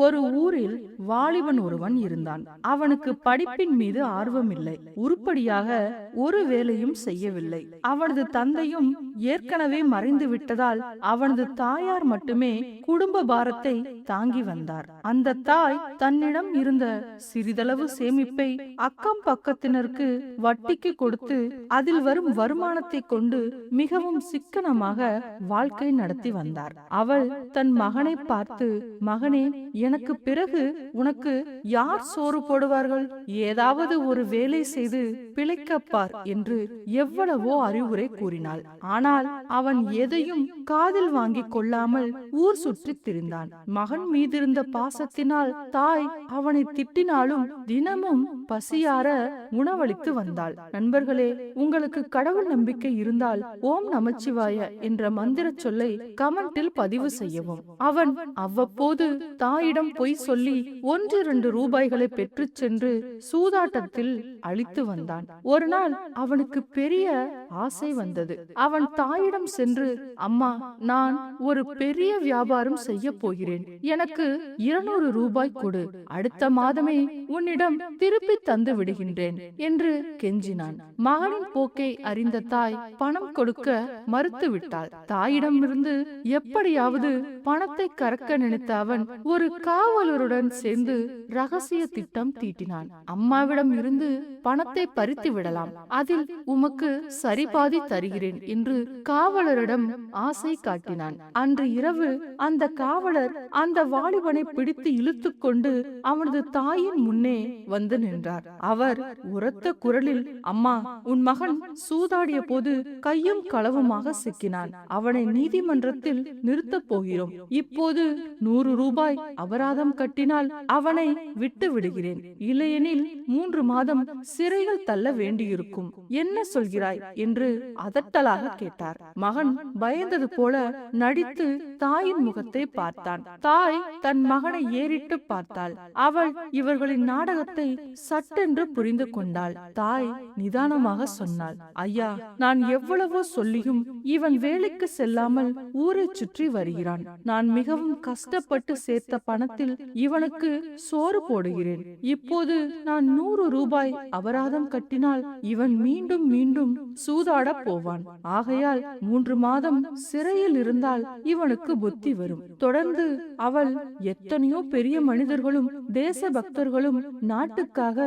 ஒரு ஊரில் வாலிபன் ஒருவன் இருந்தான். அவனுக்கு படிப்பின் மீது ஆர்வமில்லை. உருப்படியாக ஒரு வேலையும் செய்யவில்லை. அவனது தந்தையும் ஏற்கனவே மறைந்து விட்டதால் அவனது தாயார் மட்டுமே குடும்ப பாரத்தை தாங்கி வந்தார். அந்த தாய் தன்னிடம் இருந்த சிறிதளவு சேமிப்பை அக்கம் பக்கத்தினருக்கு வட்டிக்கு கொடுத்து அதில் வரும் வருமானத்தை கொண்டு மிகவும் சிக்கனமாக வாழ்க்கை நடத்தி வந்தார். அவள் தன் மகனை பார்த்து, மகனே, எனக்கு பிறகு உனக்கு யார் சோறு போடுவார்கள்? ஏதாவது ஒரு வேலை செய்து பிழைக்கப்பார் என்று எவ்வளவோ அறிவுரை கூறினாள். ஆனால் அவன் எதையும் காதில் வாங்கிக் கொள்ளாமல் ஊர் சுற்றி திரிந்தான். மகன் மீதிருந்த பாசத்தினால் தாய் அவனை திட்டினாலும் தினமும் பசியார உணவளித்து வந்தாள். நண்பர்களே, உங்களுக்கு கடவுள் நம்பிக்கை இருந்தால் ஓம் நமச்சிவாய என்ற மந்திர சொல்லை கமெண்டில் பதிவு செய்யவும். அவன் அவ்வப்போது தாயிடம் பொய் சொல்லி 1-2 ரூபாய்களை பெற்று சென்று சூதாட்டத்தில் அழித்து வந்தான். ஒரு நாள் அவனுக்கு பெரிய ஆசை வந்தது. அவன் தாயிடம் சென்று, அம்மா, நான் ஒரு பெரிய வியாபாரம் செய்ய போகிறேன். எனக்கு 200 ரூபாய் கொடு. அடுத்த மாதமே உன்னிடம் திருப்பி தந்து விடுகின்றேன் என்று கெஞ்சினான். மகனின் போக்கை அறிந்த தாய் பணம் கொடுக்க மறுத்து விட்டாள். தாயிடமிருந்து எப்படியாவது பணத்தை கறக்க நினைத்த அவன் ஒரு காவலருடன் சேர்ந்து ரகசிய திட்டம் தீட்டினான். அம்மாவிடம் இருந்து பணத்தை பறித்து விடலாம், அதில் உமக்கு சரிபாதி தருகிறேன் என்று காவலரிடம் ஆசை காட்டினான். அன்று இரவு அந்த காவலர் அந்த வாலிபனை பிடித்து இழுத்து கொண்டு அவனது தாயின் முன்னே வந்து நின்றார். அவர் உரத்த குரலில், அம்மா, உன் மகன் சூதாடிய போது கையும் களவுமாக சிக்கினான். அவனை நீதிமன்றத்தில் நிறுத்தப் போகிறோம். இப்போது 100 ரூபாய் அபராதம் கட்டினால் அவனை விட்டு விடுகிறேன். இல்லையெனில் 3 மாதம் சிறையில் தள்ள வேண்டியிருக்கும். என்ன சொல்கிறாய் என்று அதட்டலாக கேட்டார். மகன் பயந்தது போல நடித்து தாயின் முகத்தை பார்த்தான். தாய் தன் மகனை ஏறிட்டு பார்த்தாள். அவள் இவர்களின் நாடகத்தை சட்டென்று புரிந்து கொண்டாள். தாய் நிதானமாக சொன்னாள், ஐயா, நான் எவ்வளவோ சொல்லியும் இவன் வேலைக்கு செல்லாமல் ஊரை சுற்றி வருகிறான். நான் மிகவும் கஷ்டப்பட்டு சேர்த்த பணத்தில் இவனுக்கு சோறு போடுகிறேன். இப்போது நான் 100 ரூபாய் அபராதம் கட்டினால் இவன் மீண்டும் மீண்டும் சூதாட போவான். ஆகையால் 3 மாதம் சிறையில் இருந்தால் இவனுக்கு புத்தி வரும். தொடர்ந்து அவள், எத்தனையோ பெரிய மனிதர்களும் தேசபக்தர்களும் நாட்டுக்காக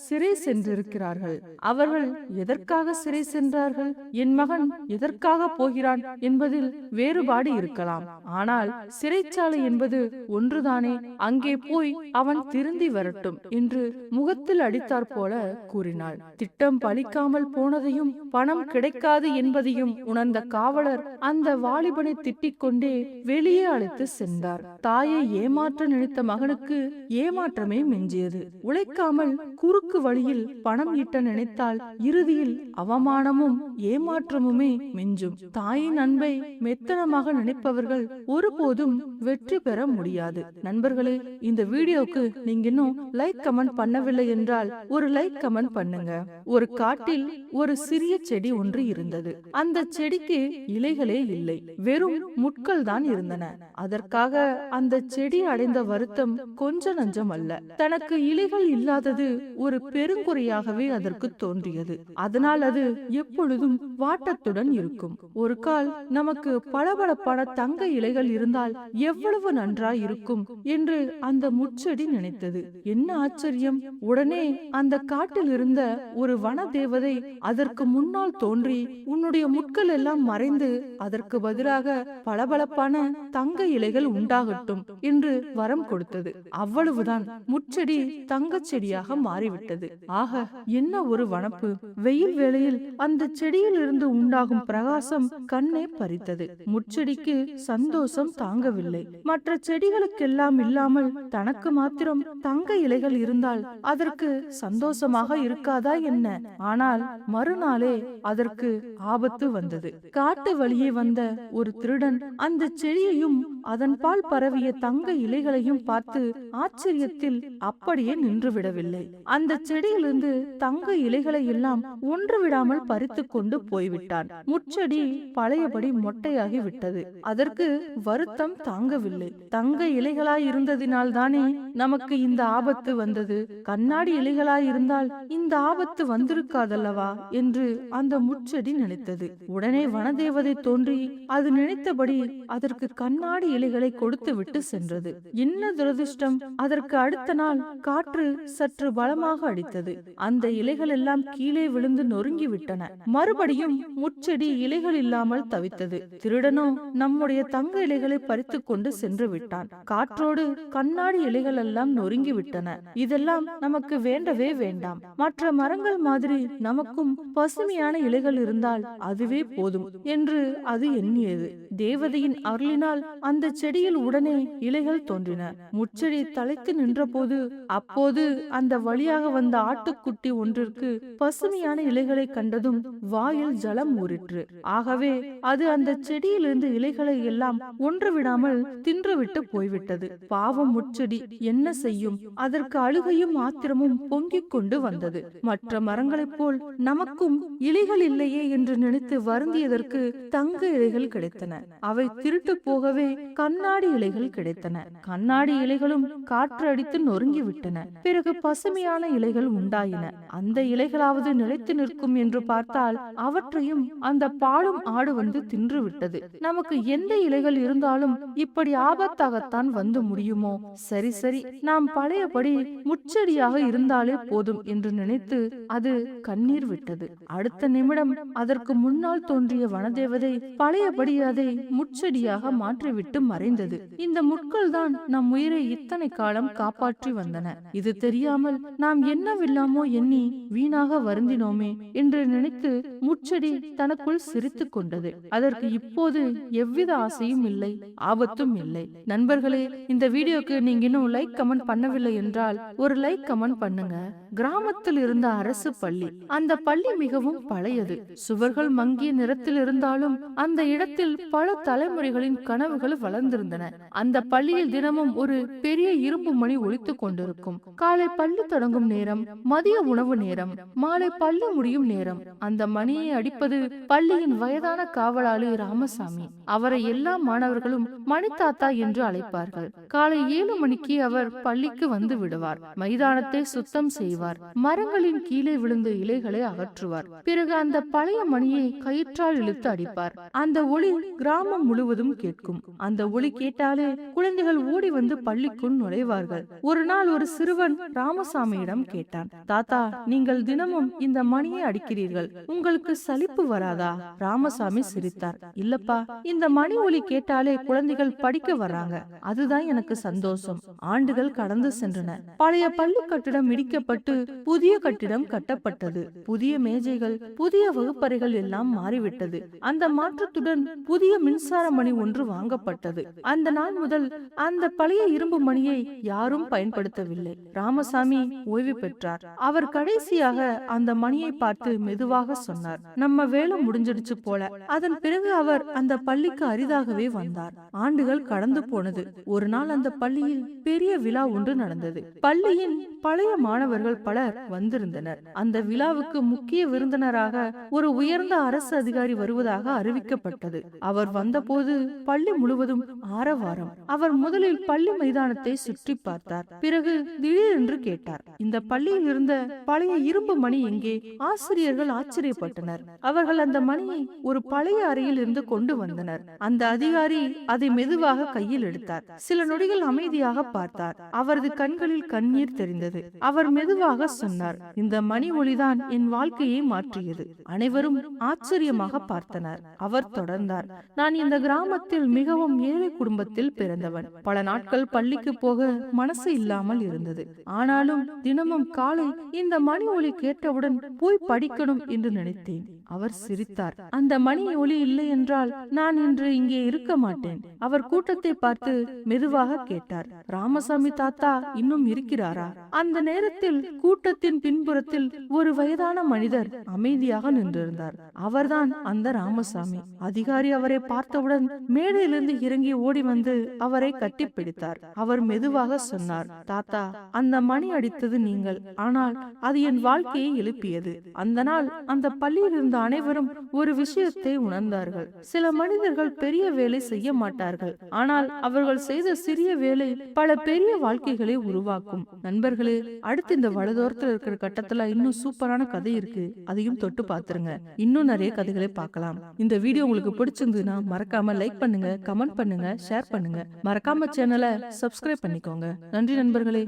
சிறை சென்றிருக்கிறார்கள். அவர்கள் எதற்காக சிறை சென்றார்கள்? என் மகன் எதற்காக போகிறான் என்பதில் வேறுபாடு இருக்கலாம். ஆனால் சிறைச்சாலை என்பது ஒன்றுதானே. அங்கே போய் அவன் திருந்தி வரட்டும் என்று முகத்தில் அடித்தார் போல கூறினாள். திட்டம் பலிக்காமல் போனதையும் பணம் கிடைக்காது என்பதையும் உணர்ந்த காவலர் அந்த வாலிபனை திட்டிக் கொண்டே வெளியே அழைத்து சென்றார். தாயை ஏமாற்ற நினைத்த மகனுக்கு ஏமாற்றமே மிஞ்சியது. உழைக்காமல் குறுக்கு வழியில் பணம் ஈட்ட நினைத்தால் இறுதியில் அவமானமும் ஏமாற்றமுமே மிஞ்சும். தாயின் அன்பை மெத்தனமாக நினைப்பவர்கள் ஒருபோதும் வெற்றி பெற முடியாது. நண்பர்களே, இந்த வீடியோக்கு நீங்க இன்னும் லைக் கமெண்ட் பண்ணவில்லை என்றால் ஒரு லைக் கமெண்ட் பண்ணுங்க. ஒரு காட்டில் ஒரு சிறிய செடி ஒன்று இருந்தது. அந்த செடிக்கு இலைகளே இல்லை, வெறும் முட்கள் தான் இருந்தன. அதற்காக அந்த செடி அடைந்த வருத்தம் கொஞ்ச நஞ்சம் அல்ல. தனக்கு இலைகள் இல்லாதது ஒரு பெருங்குறையாகவே அதற்கு தோன்றியது. அதனால் அது எப்பொழுதும் வாட்டத்துடன் இருக்கும். ஒரு கால் நமக்கு பளபளப்பான தங்க இலைகள் இருந்தால் எவ்வளவு நன்றாய் இருக்கும் என்று அந்த முட்செடி நினைத்தது. என்ன ஆச்சரியம்! உடனே அந்த காட்டில் இருந்த ஒரு வன தேவதை அதற்கு முன்னால் தோன்றி, உன்னுடைய முட்கள் எல்லாம் மறைந்து அதற்கு பதிலாக பளபளப்பான தங்க இலைகள் உண்டாகட்டும் என்று வரம் கொடுத்தது. அவ்வளவுதான், முட்செடி தங்கச் செடியாக மாறிவிட்டது. ஆக, என்ன ஒரு வனப்பு! வெயில் வேளையில் அந்த செடியில் இருந்து உண்டாகும் பிரகாசம் கண்ணை பறித்தது. முட்செடிக்கு சந்தோஷம் தாங்கவில்லை. மற்ற செடிகளுக்கெல்லாம் இல்லாமல் தனக்கு மாத்திரம் தங்க இலைகள் இருந்தால் அதற்கு சந்தோஷமாக இருக்காதா என்ன? ஆனால் மறுநாளே அதற்கு ஆபத்து வந்தது. காட்டு வழியே வந்த ஒரு திருடன் அந்த செடியையும் அதன் பால் பரவிய தங்க இலைகளையும் பார்த்து ஆச்சரியத்தில் அப்படியே நின்று விடவில்லை. அந்த செடியிலிருந்து தங்க இலைகளை எல்லாம் ஒன்று விடாமல் பறித்து கொண்டு போய்விட்டான். முச்செடி பழையபடி மொட்டையாகி விட்டது. அதற்கு வருத்தம் தாங்கவில்லை. தங்க இலைகளாய் இருந்ததினால் தானே நமக்கு இந்த ஆபத்து வந்தது. கண்ணாடி இலைகளாய் இருந்தால் இந்த ஆபத்து வந்திருக்காதல்லவா என்று அந்த முச்செடி நினைத்தது. உடனே வனதேவதை தோன்றி அது நினைத்தபடி அதற்கு கண்ணாடி இலைகளை கொடுத்து விட்டு சென்றது. என்ன துரதிர்ஷ்டம்! அதற்கு அடுத்த நாள் காற்று சற்று பலமாக அடித்தது. அந்த இலைகள் எல்லாம் கீழே விழுந்து நொறுங்கி விட்டன. மறுபடியும் முச்செடி இலைகள் இல்லாமல் தவித்தது. திருடனோ நம்முடைய தங்க இலைகளை பறித்து கொண்டு சென்று விட்டான். காற்றோடு கண்ணாடி இலைகள் எல்லாம் நொறுங்கி விட்டன. இதெல்லாம் நமக்கு வேண்டவே வேண்டாம். மற்ற மரங்கள் மாதிரி நமக்கும் பசுமையான இலைகள் இருந்தால் அதுவே போதும் என்று அது எண்ணியது. தேவதையின் அருளினால் அந்த செடியில் உடனே இலைகள் தோன்றின. முச்செடி தலைத்து நின்ற போது அப்போது அந்த வழியாக வந்த ஆட்டுக்குட்டி ஒன்றிற்கு பசுமையான இலைகளை கண்டதும் வாயில் ஜலம் ஊறிற்று. ஆகவே அது அந்த செடியிலிருந்து இலைகளை எல்லாம் ஒன்று விடாமல் தின்றுவிட்டு போய்விட்டது. பாவம் முச்செடி என்ன செய்யும்? அதற்கு அழுகையும் ஆத்திரமும் பொங்கிக் கொண்டு வந்தது. மற்ற மரங்களைப் போல் நமக்கும் இலைகள் இல்லையே என்று நினைத்து வருந்தியதற்கு தங்க இலைகள் கிடைத்தன. அவை திருட்டு போகவே கண்ணாடி இலைகள் கிடைத்தன. கண்ணாடி இலைகளும் காற்று அடித்து நொறுங்கி விட்டன. பிறகு பசுமையான இலைகள் உண்டாயின. அந்த இலைகளாவது நிலைத்து நிற்கும் என்று பார்த்தால் அவற்றையும் அந்த பாலும் ஆடு வந்து தின்று விட்டது. நமக்கு எந்த இலைகள் இருந்தாலும் இப்படி ஆபத்தாகத்தான் வந்து முடியுமோ? சரி சரி, நாம் பழையபடி முச்செடியாக இருந்தாலே போதும் என்று நினைத்து அது கண்ணீர் விட்டது. அடுத்த நிமிடம் அதற்கு முன்னால் தோன்றிய வனதேவதை பழையபடி அதை முச்செடியாக மாற்றிவிட்டு மறைந்தது. இந்த முட்கள் தான் நம் உயிரை இத்தனை காலம் காப்பாற்றி வந்தன. இது தெரியாமல் நாம் என்னவில்லாமோ எண்ணி வீணாக வருந்தினோமே என்று நினைத்து முச்செடி தனக்குள் சிரித்துக் கொண்டது. அதற்கு இப்போது எவ்வித ஆசையும் இல்லை, ஆபத்தும் இல்லை. நண்பர்களே, இந்த வீடியோக்கு நீங்க இன்னும் லைக் கமெண்ட் பண்ணவில்லை என்றால் ஒரு லைக் கமெண்ட் பண்ணுங்க. கிராமத்தில் இருந்த அரசு பள்ளி. அந்த பள்ளி மிகவும் பழையது. சுவர்கள் மங்கிய நிறத்தில் இருந்தாலும் அந்த இடத்தில் பல தலைமுறைகளின் கனவுகள் வளர்ந்திருந்தன. அந்த பள்ளியில் தினமும் ஒரு பெரிய இரும்பு மணி ஒலித்துக் கொண்டிருக்கும். காலை பள்ளி தொடங்கும் நேரம், மதிய உணவு நேரம், மாலை பள்ளி முடியும் நேரம். அந்த மணியை அடிப்பது பள்ளியின் வயதான காவலாளி ராமசாமி. அவரை எல்லா மாணவர்களும் மணித்தாத்தா என்று அழைப்பார்கள். காலை 7 மணிக்கு அவர் பள்ளிக்கு வந்து விடுவார். மைதானத்தை சுத்தம் செய்வார். மரங்களின் கீழே விழுந்த இலைகளை அகற்றுவார். பிறகு அந்த பழைய மணியை கயிற்றால் இழுத்து அடிப்பார். அந்த ஒளி கிராமம் முழுவதும் கேட்கும். அந்த ஒளி கேட்டாலே குழந்தைகள் ஓடி வந்து பள்ளிக்குள் நுழைவார்கள். ஒரு நாள் ஒரு சிறுவன் ராமசாமியிடம் கேட்டான், தாத்தா, நீங்கள் தினமும் இந்த மணியை அடிக்கிறீர்கள், உங்களுக்கு சலிப்பு வராதா? ராமசாமி சிரித்தார். இல்லப்பா, இந்த மணி ஒலி கேட்டாலே குழந்தைகள் படிக்க வர்றாங்க, அதுதான் எனக்கு சந்தோஷம். ஆண்டுகள் கடந்து சென்றன. பழைய பள்ளி கட்டிடம் இடிக்கப்பட்டு புதிய கட்டிடம் கட்டப்பட்டது. புதிய மேஜைகள், புதிய வகுப்பறைகள் எல்லாம் மாறிவிட்டது. அந்த மாற்றத்துடன் புதிய மின்சார மணி ஒன்று வாங்கப்பட்டது. அந்த நாள் முதல் அந்த பழைய இரும்பு மணியை யாரும் பயன்படுத்தவில்லை. ராமசாமி ஓய்வு பெற்றார். அவர் கடைசியாக அந்த மணியை பார்த்து மெதுவாக சொன்னார், நம்ம வேலை முடிஞ்சிடுச்சு போல. அதன் பிறகு அவர் அந்த பள்ளிக்கு அரிதாகவே வந்தார். ஆண்டுகள் கடந்து போனது. ஒரு நாள் அந்த பள்ளியில் பெரிய விழா ஒன்று நடந்தது. பள்ளியின் பழைய மாணவர்கள் பலர் வந்திருந்தனர். அந்த விழாவுக்கு முக்கிய விருந்தினராக ஒரு உயர்ந்த அரசு அதிகாரி வருவதாக அறிவிக்கப்பட்டது. அவர் வந்தபோது பள்ளி முழுவதும் ஆரவாரம். அவர் முதலில் பள்ளி மைதானத்தை சுற்றி பார்த்தார். பிறகு திடீரென்று கேட்டார், இந்த பள்ளியில் இருந்த பழைய இரும்பு மணி எங்கே? ஆசிரியர்கள் ஆச்சரியப்பட்டனர். அவர்கள் அந்த மணியை ஒரு பழைய அறையில் இருந்து கொண்டு வந்தனர். அந்த அதிகாரி அதை மெதுவாக கையில் எடுத்தார். சில நொடிகள் அமைதியாக பார்த்தார். அவரது கண்களில் கண்ணீர் தெரிந்தது. அவர் மெதுவாக சொன்னார், இந்த மணி ஒளிதான் என் வாழ்க்கையை மாற்றியது. அனைவரும் ஆச்சரியமாக பார்த்தனர். அவர் தொடர்ந்தார், நான் இந்த கிராமத்தில் மிகவும் ஏழை குடும்பத்தில் பிறந்தவன். பல நாட்கள் பள்ளிக்கு போக மனசு இல்லாமல் இருந்தது. ஆனாலும் தினமும் காலை இந்த மணி ஒலி கேட்டவுடன் போய் படிக்கணும் என்று நினைத்தேன். அவர் சிரித்தார். அந்த மணி ஒலி இல்லை என்றால் நான் இன்று இங்கே இருக்க மாட்டேன். அவர் கூட்டத்தை பார்த்து மெதுவாக கேட்டார், ராமசாமி தாத்தா இன்னும் இருக்கிறாரா? அந்த நேரத்தில் கூட்டத்தின் பின்புறத்தில் ஓரத்தில் ஒரு வயதான மனிதர் அமைதியாக நின்றிருந்தார். அவர்தான் அந்த ராமசாமி. அதிகாரி அவரை பார்த்தவுடன் மேடையிலிருந்து இறங்கி ஓடி வந்து அவரை கட்டிப்பிடித்தார். அவர் மெதுவாக சொன்னார், தாத்தா, அந்த மணி அடித்தது நீங்கள், ஆனால் அது என் வாழ்க்கையை எழுப்பியது. அந்த நாள் அந்த பள்ளியில் இருந்த அனைவரும் ஒரு விஷயத்தை உணர்ந்தார்கள். சில மனிதர்கள் பெரிய வேலை செய்ய மாட்டார்கள், ஆனால் அவர்கள் செய்த சிறிய வேலை பல பெரிய வாழ்க்கைகளை உருவாக்கும். நண்பர்களே, அடுத்து இந்த வலதோரத்துல இருக்கிற கட்டத்துல இன்னும் சூப்பரான கதை இருக்கு. அதையும் தொட்டு பாத்துருங்க. இன்னும் நிறைய கதைகளை பார்க்கலாம். இந்த வீடியோ உங்களுக்கு பிடிச்சிருந்ததுன்னா மறக்காம லைக் பண்ணுங்க, கமெண்ட் பண்ணுங்க, ஷேர் பண்ணுங்க. மறக்காம சேனலை சப்ஸ்கிரைப் பண்ணிக்கோங்க. நன்றி நண்பர்களே.